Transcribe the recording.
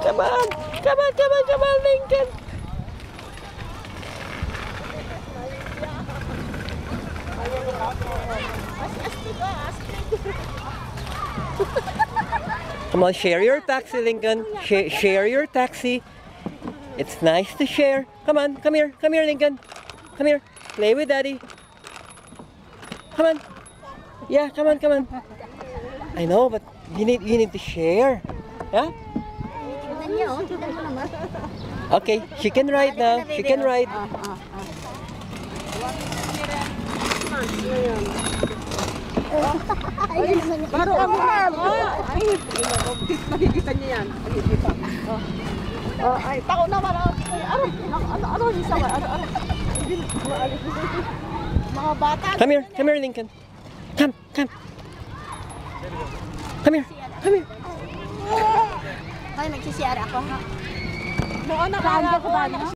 Come on. Come on, come on, come on, Lincoln. Come on, share your taxi, Lincoln. Share your taxi. It's nice to share. Come on, come here, Lincoln. Come here, play with Daddy. Come on. Yeah, come on, come on. I know, but you need to share. Yeah? Okay, she can ride now. She can ride. Makikita niya yan. Ay, tao naman. Ano yung sama? Mga bata. Come here, Lincoln. Come. Come here. Ay, nagsisiyara ako ha. Noon nakala ko.